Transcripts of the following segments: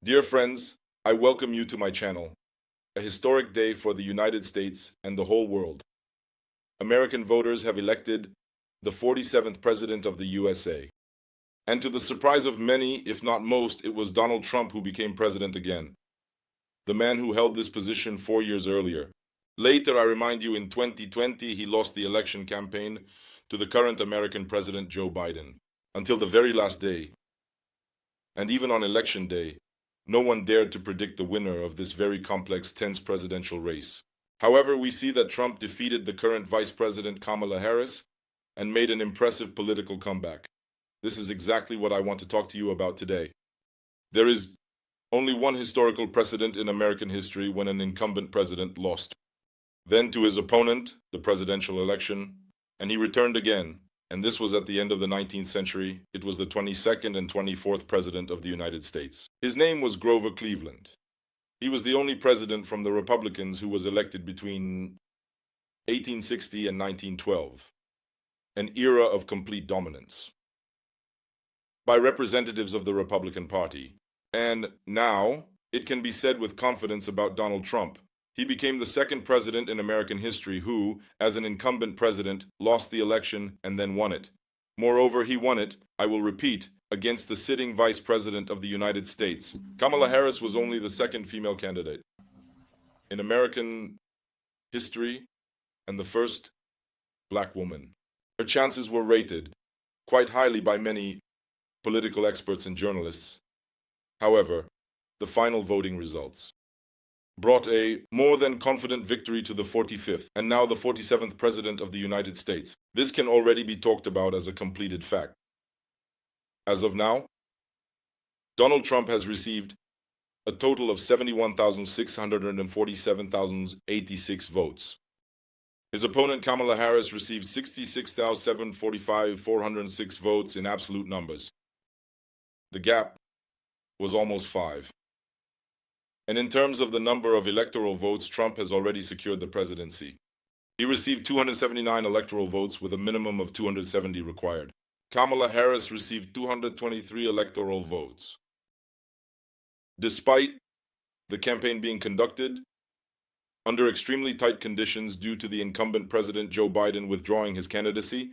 Dear friends, I welcome you to my channel. A historic day for the United States and the whole world. American voters have elected the 47th President of the USA. And to the surprise of many, if not most, it was Donald Trump who became president again. The man who held this position 4 years earlier. Later, I remind you, in 2020, he lost the election campaign to the current American President Joe Biden. Until the very last day. And even on election day, no one dared to predict the winner of this very complex, tense presidential race. However, we see that Trump defeated the current Vice President Kamala Harris and made an impressive political comeback. This is exactly what I want to talk to you about today. There is only one historical precedent in American history when an incumbent president lost. Then to his opponent, the presidential election, and he returned again. And this was at the end of the 19th century. It was the 22nd and 24th President of the United States. His name was Grover Cleveland. He was the only president from the Republicans who was elected between 1860 and 1912, an era of complete dominance, by representatives of the Republican Party. And now, it can be said with confidence about Donald Trump. He became the second president in American history who, as an incumbent president, lost the election and then won it. Moreover, he won it, I will repeat, against the sitting Vice President of the United States. Kamala Harris was only the second female candidate in American history and the first black woman. Her chances were rated quite highly by many political experts and journalists. However, the final voting results brought a more than confident victory to the 45th and now the 47th President of the United States. This can already be talked about as a completed fact. As of now, Donald Trump has received a total of 71,647,086 votes. His opponent Kamala Harris received 66,745,406 votes in absolute numbers. The gap was almost 5. And in terms of the number of electoral votes, Trump has already secured the presidency. He received 279 electoral votes with a minimum of 270 required. Kamala Harris received 223 electoral votes. Despite the campaign being conducted under extremely tight conditions due to the incumbent President Joe Biden withdrawing his candidacy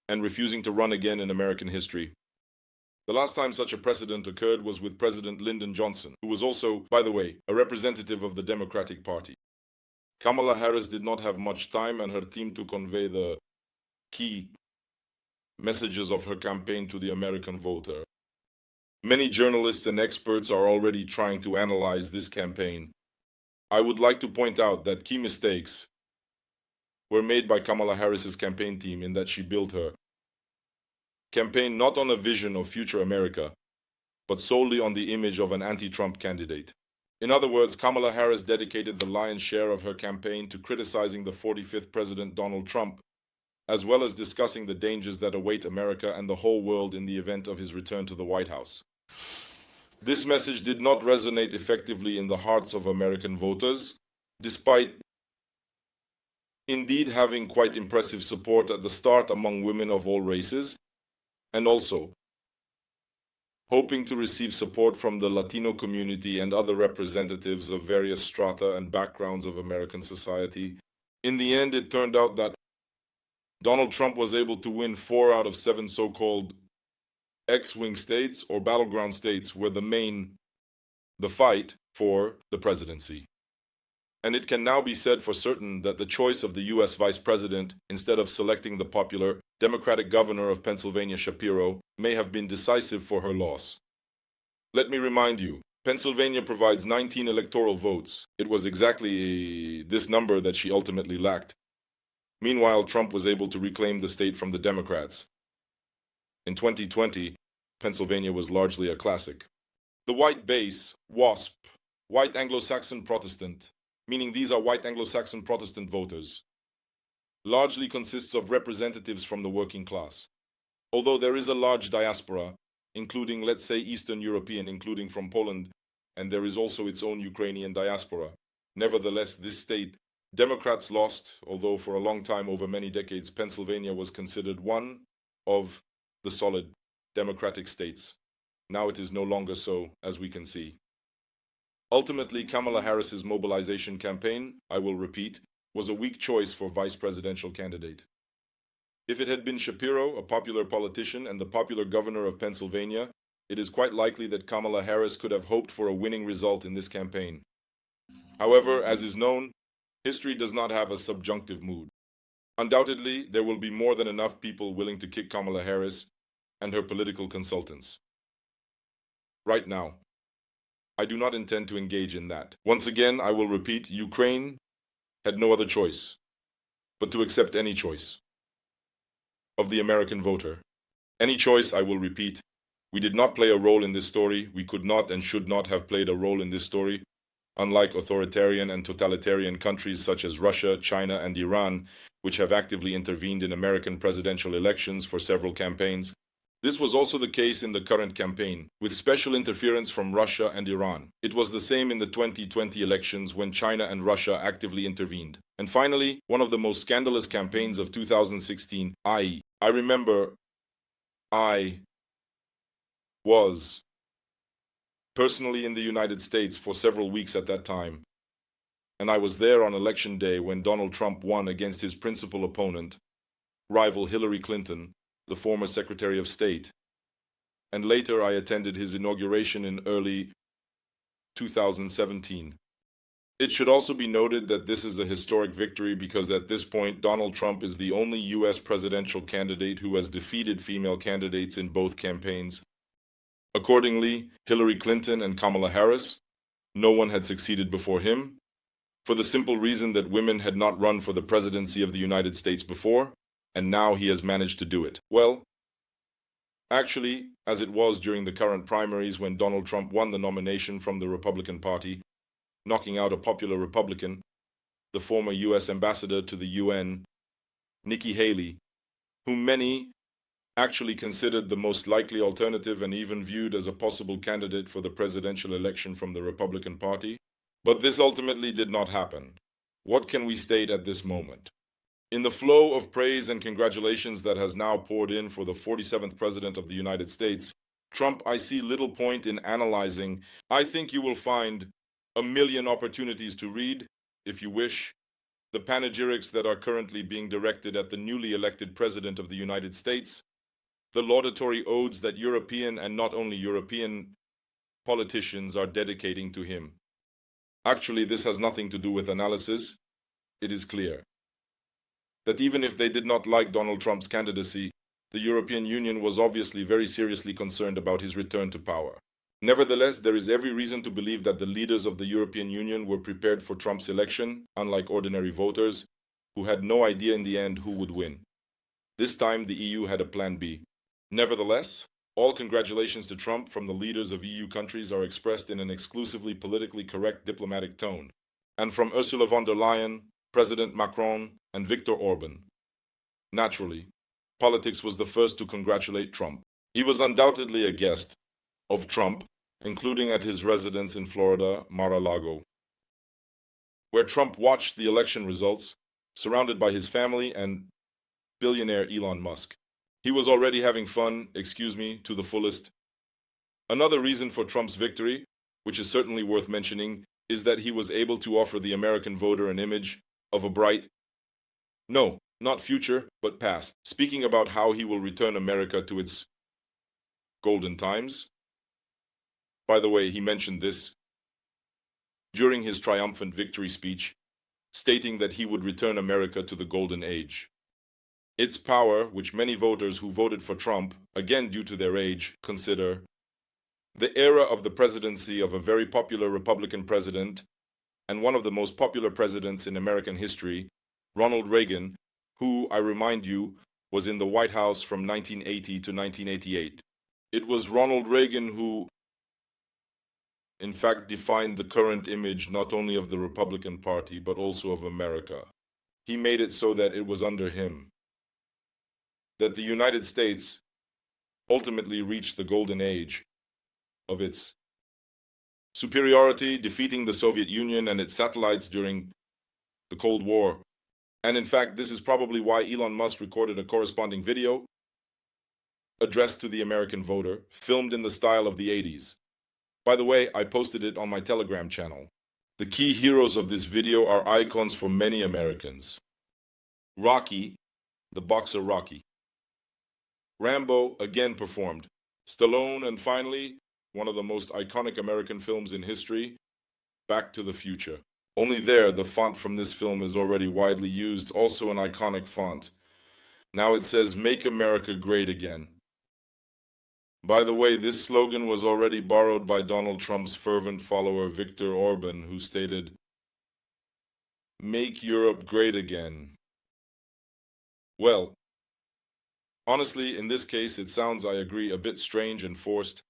and refusing to run again in American history. The last time such a precedent occurred was with President Lyndon Johnson, who was also, by the way, a representative of the Democratic Party. Kamala Harris did not have much time and her team to convey the key messages of her campaign to the American voter. Many journalists and experts are already trying to analyze this campaign. I would like to point out that key mistakes were made by Kamala Harris's campaign team in that she built her campaign not on a vision of future America, but solely on the image of an anti-Trump candidate. In other words, Kamala Harris dedicated the lion's share of her campaign to criticizing the 45th President Donald Trump, as well as discussing the dangers that await America and the whole world in the event of his return to the White House. This message did not resonate effectively in the hearts of American voters, despite indeed having quite impressive support at the start among women of all races, and also hoping to receive support from the Latino community and other representatives of various strata and backgrounds of American society. In the end, it turned out that Donald Trump was able to win 4 out of 7 so-called X-wing states or battleground states were the fight for the presidency. And it can now be said for certain that the choice of the U.S. Vice President, instead of selecting the popular Democratic governor of Pennsylvania, Shapiro, may have been decisive for her loss. Let me remind you, Pennsylvania provides 19 electoral votes. It was exactly this number that she ultimately lacked. Meanwhile, Trump was able to reclaim the state from the Democrats. In 2020, Pennsylvania was largely a classic. The white base, WASP, White Anglo-Saxon Protestant, meaning these are white Anglo-Saxon Protestant voters, largely consists of representatives from the working class. Although there is a large diaspora, including, let's say, Eastern European, including from Poland, and there is also its own Ukrainian diaspora. Nevertheless, this state, Democrats lost, although for a long time, over many decades, Pennsylvania was considered one of the solid democratic states. Now it is no longer so, as we can see. Ultimately, Kamala Harris's mobilization campaign, I will repeat, was a weak choice for vice presidential candidate. If it had been Shapiro, a popular politician and the popular governor of Pennsylvania, it is quite likely that Kamala Harris could have hoped for a winning result in this campaign. However, as is known, history does not have a subjunctive mood. Undoubtedly, there will be more than enough people willing to kick Kamala Harris and her political consultants. Right now, I do not intend to engage in that. Once again, I will repeat, Ukraine had no other choice but to accept any choice of the American voter. Any choice, I will repeat. We did not play a role in this story. We could not and should not have played a role in this story. Unlike authoritarian and totalitarian countries such as Russia, China, and Iran, which have actively intervened in American presidential elections for several campaigns, this was also the case in the current campaign, with special interference from Russia and Iran. It was the same in the 2020 elections when China and Russia actively intervened. And finally, one of the most scandalous campaigns of 2016, I remember I was personally in the United States for several weeks at that time, and I was there on election day when Donald Trump won against his principal opponent, rival Hillary Clinton, the former Secretary of State, and later I attended his inauguration in early 2017. It should also be noted that this is a historic victory because at this point Donald Trump is the only US presidential candidate who has defeated female candidates in both campaigns. Accordingly, Hillary Clinton and Kamala Harris, no one had succeeded before him, for the simple reason that women had not run for the presidency of the United States before, and now he has managed to do it. Well, actually, as it was during the current primaries when Donald Trump won the nomination from the Republican Party, knocking out a popular Republican, the former US ambassador to the UN, Nikki Haley, whom many actually considered the most likely alternative and even viewed as a possible candidate for the presidential election from the Republican Party. But this ultimately did not happen. What can we state at this moment? In the flow of praise and congratulations that has now poured in for the 47th President of the United States, Trump, I see little point in analyzing. I think you will find a million opportunities to read, if you wish, the panegyrics that are currently being directed at the newly elected President of the United States, the laudatory odes that European and not only European politicians are dedicating to him. Actually, this has nothing to do with analysis. It is clear that even if they did not like Donald Trump's candidacy, the European Union was obviously very seriously concerned about his return to power. Nevertheless, there is every reason to believe that the leaders of the European Union were prepared for Trump's election, unlike ordinary voters, who had no idea in the end who would win. This time, the EU had a plan B. Nevertheless, all congratulations to Trump from the leaders of EU countries are expressed in an exclusively politically correct diplomatic tone, and from Ursula von der Leyen, President Macron, and Viktor Orban. Naturally, politics was the first to congratulate Trump. He was undoubtedly a guest of Trump, including at his residence in Florida, Mar-a-Lago, where Trump watched the election results, surrounded by his family and billionaire Elon Musk. He was already having fun, to the fullest. Another reason for Trump's victory, which is certainly worth mentioning, is that he was able to offer the American voter an image of a bright, no, not future, but past, speaking about how he will return America to its golden times. By the way, he mentioned this during his triumphant victory speech, stating that he would return America to the golden age. Its power, which many voters who voted for Trump, again due to their age, consider the era of the presidency of a very popular Republican president and one of the most popular presidents in American history, Ronald Reagan, who, I remind you, was in the White House from 1980 to 1988. It was Ronald Reagan who, in fact, defined the current image not only of the Republican Party, but also of America. He made it so that it was under him that the United States ultimately reached the golden age of its superiority, defeating the Soviet Union and its satellites during the Cold War. And in fact, this is probably why Elon Musk recorded a corresponding video addressed to the American voter, filmed in the style of the 80s. By the way, I posted it on my Telegram channel. The key heroes of this video are icons for many Americans. Rocky, the boxer Rocky. Rambo again performed. Stallone, and finally, one of the most iconic American films in history, Back to the Future. Only there, the font from this film is already widely used, also an iconic font. Now it says, "Make America Great Again." By the way, this slogan was already borrowed by Donald Trump's fervent follower Viktor Orban, who stated, "Make Europe great again." Well, honestly, in this case, it sounds, I agree, a bit strange and forced.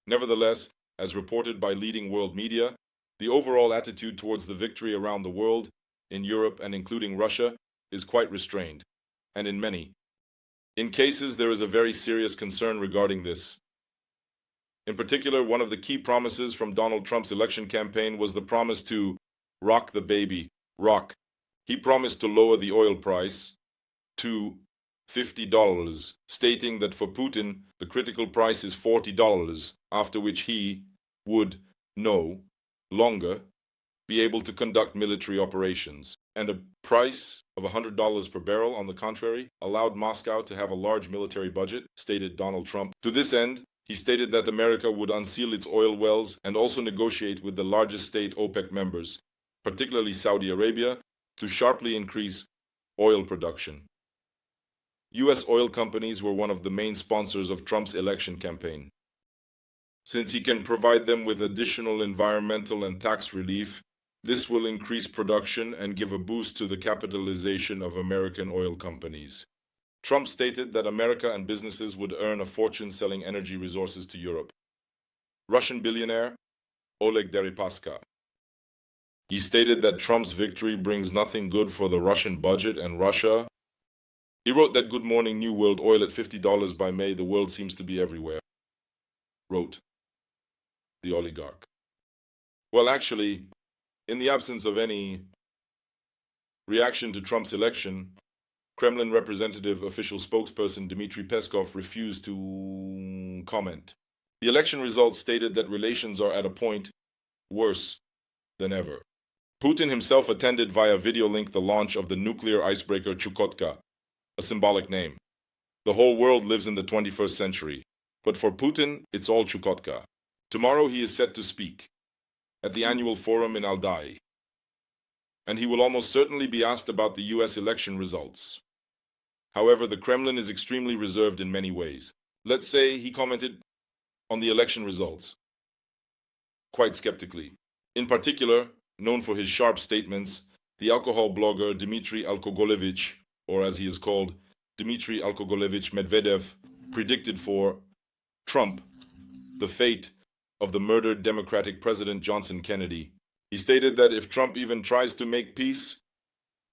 Nevertheless, as reported by leading world media, the overall attitude towards the victory around the world, in Europe and including Russia, is quite restrained, and in many cases there is a very serious concern regarding this. In particular, one of the key promises from Donald Trump's election campaign was the promise to rock the baby, rock. He promised to lower the oil price to $50, stating that for Putin, the critical price is $40, after which he would no longer be able to conduct military operations. And a price of $100 per barrel, on the contrary, allowed Moscow to have a large military budget, stated Donald Trump. To this end, he stated that America would unseal its oil wells and also negotiate with the largest state OPEC members, particularly Saudi Arabia, to sharply increase oil production. U.S. oil companies were one of the main sponsors of Trump's election campaign. Since he can provide them with additional environmental and tax relief, this will increase production and give a boost to the capitalization of American oil companies. Trump stated that America and businesses would earn a fortune selling energy resources to Europe. Russian billionaire Oleg Deripaska. He stated that Trump's victory brings nothing good for the Russian budget and Russia. He wrote that "Good morning, New World, oil at $50 by May, the world seems to be everywhere," wrote the oligarch. Well, actually, in the absence of any reaction to Trump's election, Kremlin representative official spokesperson Dmitry Peskov refused to comment. The election results stated that relations are at a point worse than ever. Putin himself attended via video link the launch of the nuclear icebreaker Chukotka, a symbolic name. The whole world lives in the 21st century, but for Putin, it's all Chukotka. Tomorrow he is set to speak at the annual forum in Altai, and he will almost certainly be asked about the US election results. However, the Kremlin is extremely reserved in many ways. Let's say he commented on the election results quite skeptically. In particular, known for his sharp statements, the alcohol blogger Dmitry Alkogolevich, or as he is called, Dmitry Alkogolevich Medvedev, predicted for Trump the fate of the murdered Democratic President Johnson Kennedy. He stated that if Trump even tries to make peace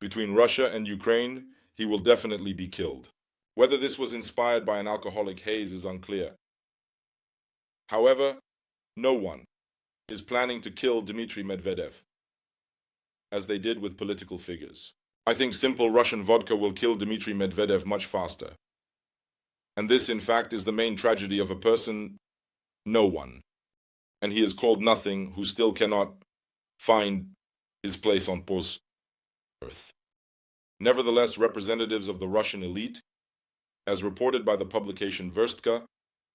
between Russia and Ukraine, he will definitely be killed. Whether this was inspired by an alcoholic haze is unclear. However, no one is planning to kill Dmitry Medvedev, as they did with political figures. I think simple Russian vodka will kill Dmitry Medvedev much faster. And this, in fact, is the main tragedy of a person, no one, and he is called nothing, who still cannot find his place on post earth. Nevertheless, representatives of the Russian elite, as reported by the publication Verstka,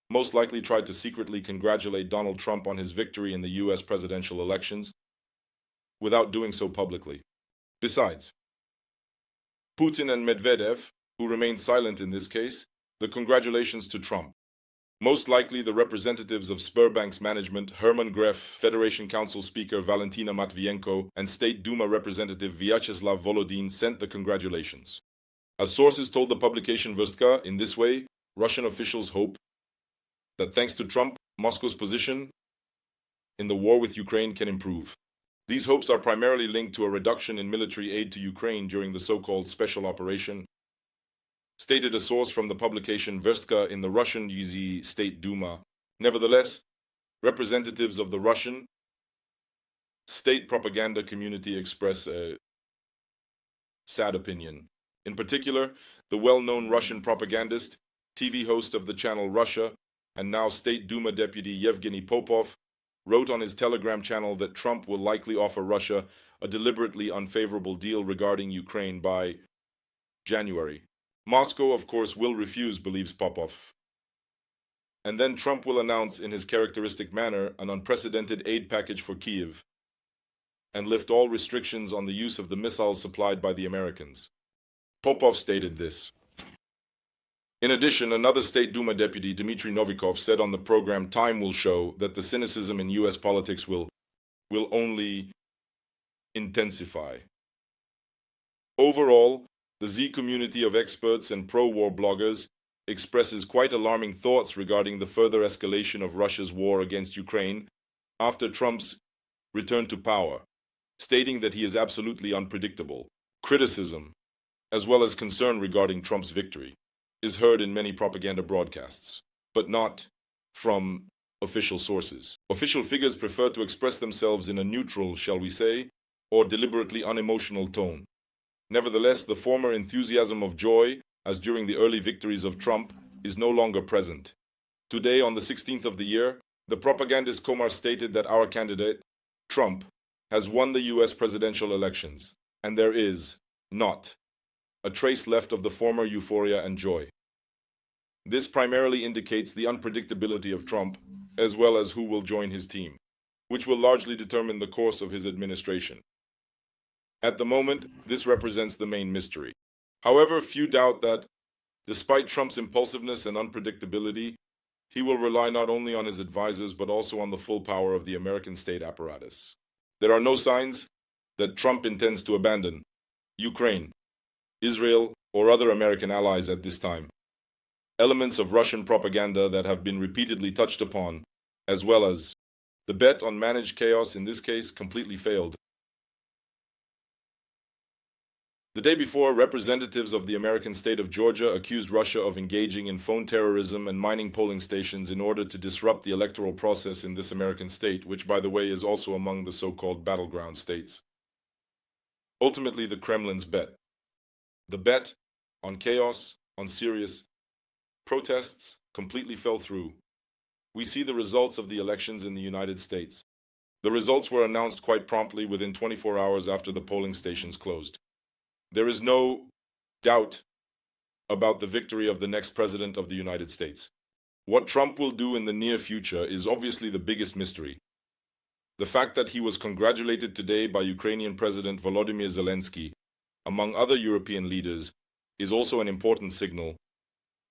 most likely tried to secretly congratulate Donald Trump on his victory in the US presidential elections, without doing so publicly. Besides, Putin and Medvedev, who remained silent in this case, the congratulations to Trump. Most likely the representatives of Sberbank's management, Herman Gref, Federation Council Speaker Valentina Matvienko, and State Duma Representative Vyacheslav Volodin sent the congratulations. As sources told the publication Verstka, in this way, Russian officials hope that thanks to Trump, Moscow's position in the war with Ukraine can improve. These hopes are primarily linked to a reduction in military aid to Ukraine during the so-called special operation, stated a source from the publication Verstka in the Russian Yuzi State Duma. Nevertheless, representatives of the Russian state propaganda community express a sad opinion. In particular, the well-known Russian propagandist TV host of the channel Russia, and now State Duma deputy Yevgeny Popov, wrote on his Telegram channel that Trump will likely offer Russia a deliberately unfavorable deal regarding Ukraine by January. Moscow, of course, will refuse, believes Popov. And then Trump will announce in his characteristic manner an unprecedented aid package for Kyiv and lift all restrictions on the use of the missiles supplied by the Americans. Popov stated this. In addition, another State Duma deputy, Dmitry Novikov, said on the program Time will show that the cynicism in U.S. politics will only intensify. Overall, the Z community of experts and pro-war bloggers expresses quite alarming thoughts regarding the further escalation of Russia's war against Ukraine after Trump's return to power, stating that he is absolutely unpredictable. Criticism, as well as concern regarding Trump's victory, is heard in many propaganda broadcasts, but not from official sources. Official figures prefer to express themselves in a neutral, shall we say, or deliberately unemotional tone. Nevertheless, the former enthusiasm of joy, as during the early victories of Trump, is no longer present. Today, on the 16th of the year, the propagandist Komar stated that our candidate, Trump, has won the US presidential elections, and there is not a trace left of the former euphoria and joy. This primarily indicates the unpredictability of Trump, as well as who will join his team, which will largely determine the course of his administration. At the moment, this represents the main mystery. However, few doubt that, despite Trump's impulsiveness and unpredictability, he will rely not only on his advisors but also on the full power of the American state apparatus. There are no signs that Trump intends to abandon Ukraine, Israel, or other American allies at this time. Elements of Russian propaganda that have been repeatedly touched upon, as well as the bet on managed chaos in this case, completely failed. The day before, representatives of the American state of Georgia accused Russia of engaging in phone terrorism and mining polling stations in order to disrupt the electoral process in this American state, which, by the way, is also among the so-called battleground states. Ultimately, the Kremlin's bet. The bet on chaos, on serious protests, completely fell through. We see the results of the elections in the United States. The results were announced quite promptly within 24 hours after the polling stations closed. There is no doubt about the victory of the next president of the United States. What Trump will do in the near future is obviously the biggest mystery. The fact that he was congratulated today by Ukrainian President Volodymyr Zelensky, among other European leaders, is also an important signal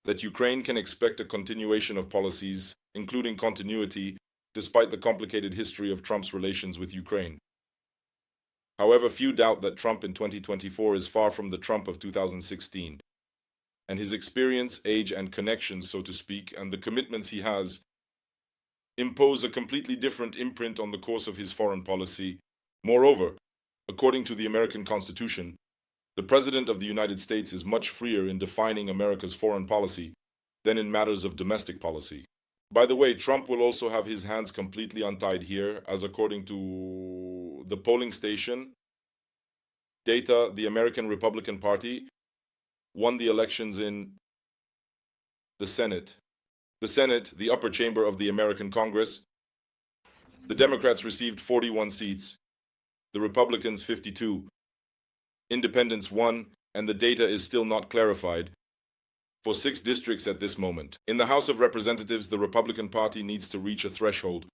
that Ukraine can expect a continuation of policies, including continuity, despite the complicated history of Trump's relations with Ukraine. However, few doubt that Trump in 2024 is far from the Trump of 2016, and his experience, age, and connections, so to speak, and the commitments he has, impose a completely different imprint on the course of his foreign policy. Moreover, according to the American Constitution, the President of the United States is much freer in defining America's foreign policy than in matters of domestic policy. By the way, Trump will also have his hands completely untied here, as according to the polling station data, the American Republican Party won the elections in the Senate. The Senate, the upper chamber of the American Congress. The Democrats received 41 seats, the Republicans 52. Independents won, and the data is still not clarified, for 6 districts at this moment. In the House of Representatives, the Republican Party needs to reach a threshold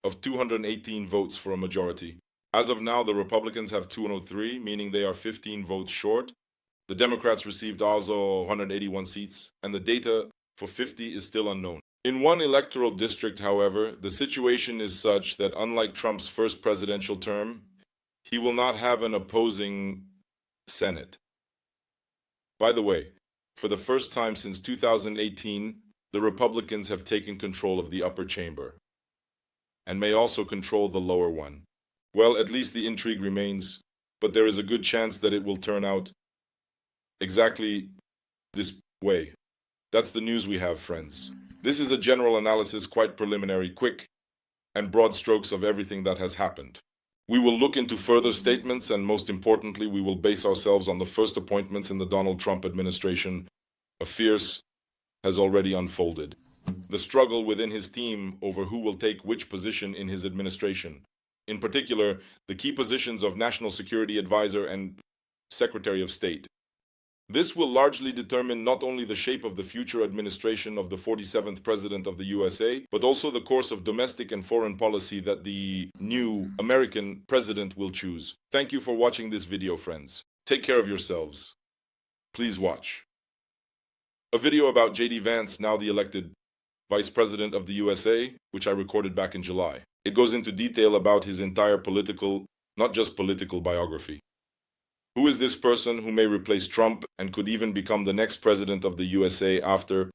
of 218 votes for a majority. As of now, the Republicans have 203, meaning they are 15 votes short. The Democrats received also 181 seats, and the data for 50 is still unknown. In one electoral district, however, the situation is such that unlike Trump's first presidential term, he will not have an opposing Senate. By the way, for the first time since 2018, the Republicans have taken control of the upper chamber and may also control the lower one. Well, at least the intrigue remains, but there is a good chance that it will turn out exactly this way. That's the news we have, friends. This is a general analysis, quite preliminary, quick, and broad strokes of everything that has happened. We will look into further statements, and most importantly, we will base ourselves on the first appointments in the Donald Trump administration, a fierce, has already unfolded. The struggle within his team over who will take which position in his administration. In particular, the key positions of National Security Advisor and Secretary of State. This will largely determine not only the shape of the future administration of the 47th President of the USA, but also the course of domestic and foreign policy that the new American president will choose. Thank you for watching this video, friends. Take care of yourselves. Please watch a video about J.D. Vance, now the elected Vice President of the USA, which I recorded back in July. It goes into detail about his entire political, not just political, biography. Who is this person who may replace Trump and could even become the next president of the USA after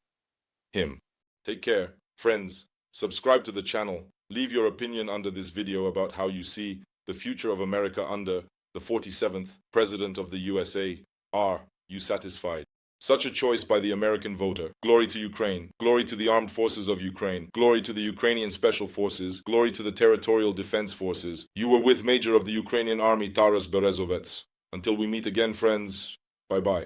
him? Take care, friends. Subscribe to the channel. Leave your opinion under this video about how you see the future of America under the 47th President of the USA. Are you satisfied? Such a choice by the American voter. Glory to Ukraine. Glory to the armed forces of Ukraine. Glory to the Ukrainian Special Forces. Glory to the Territorial Defense Forces. You were with Major of the Ukrainian Army Taras Berezovets. Until we meet again, friends, bye-bye.